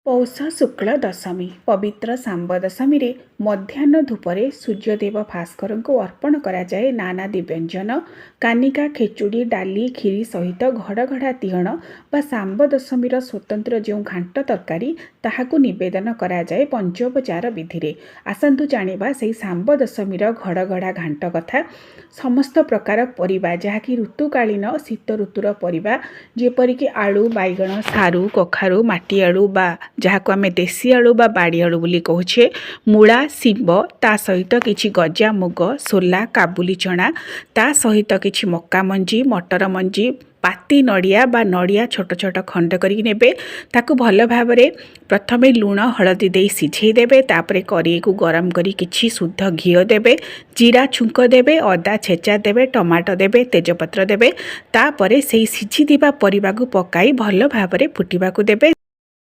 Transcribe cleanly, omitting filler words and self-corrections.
ପୌଷ ଶୁକ୍ଳ ଦଶମୀ ପବିତ୍ର ଶାମ୍ବ ଦଶମୀରେ ମଧ୍ୟାହ୍ନ ଧୂପରେ ସୂର୍ଯ୍ୟଦେବ ଭାସ୍କରଙ୍କୁ ଅର୍ପଣ କରାଯାଏ ନାନାଦି ବ୍ୟଞ୍ଜନ। କାନିକା ଖେଚୁଡ଼ି ଡାଲି କ୍ଷୀରି ସହିତ ଘଡ଼ଘଡ଼ା ତିହଣ ବା ଶାମ୍ବ ଦଶମୀର ସ୍ୱତନ୍ତ୍ର ଯେଉଁ ଘାଣ୍ଟ ତରକାରୀ ତାହାକୁ ନିବେଦନ କରାଯାଏ ପଞ୍ଚୋପଚାର ବିଧିରେ। ଆସନ୍ତୁ ଜାଣିବା ସେହି ଶାମ୍ବ ଦଶମୀର ଘଡ଼ଘଡ଼ା ଘାଣ୍ଟ କଥା। ସମସ୍ତ ପ୍ରକାର ପରିବା ଯାହାକି ଋତୁକାଳୀନ ଶୀତ ଋତୁର ପରିବା ଯେପରିକି ଆଳୁ ବାଇଗଣ ସାରୁ କଖାରୁ ମାଟି ଆଳୁ ବା ଯାହାକୁ ଆମେ ଦେଶୀ ଆଳୁ ବା ବାଡ଼ି ଆଳୁ ବୋଲି କହୁଛେ, ମୂଳା ଶିମ୍ବ, ତା ସହିତ କିଛି ଗଜା ମୁଗ ସୋଲା କାବୁଲି ଚଣା, ତା ସହିତ କିଛି ମକା ମଞ୍ଜି ମଟର ମଞ୍ଜି ପାତି ନଡ଼ିଆ ବା ନଡ଼ିଆ ଛୋଟ ଛୋଟ ଖଣ୍ଡ କରିକି ନେବେ। ତାକୁ ଭଲ ଭାବରେ ପ୍ରଥମେ ଲୁଣ ହଳଦୀ ଦେଇ ସିଝେଇ ଦେବେ। ତାପରେ କଡ଼େଇକୁ ଗରମ କରି କିଛି ଶୁଦ୍ଧ ଘିଅ ଦେବେ, ଜିରା ଛୁଙ୍କ ଦେବେ, ଅଦା ଛେଚା ଦେବେ, ଟମାଟୋ ଦେବେ, ତେଜପତ୍ର ଦେବେ। ତାପରେ ସେହି ସିଝିଥିବା ପରିବାକୁ ପକାଇ ଭଲ ଭାବରେ ଫୁଟିବାକୁ ଦେବେ।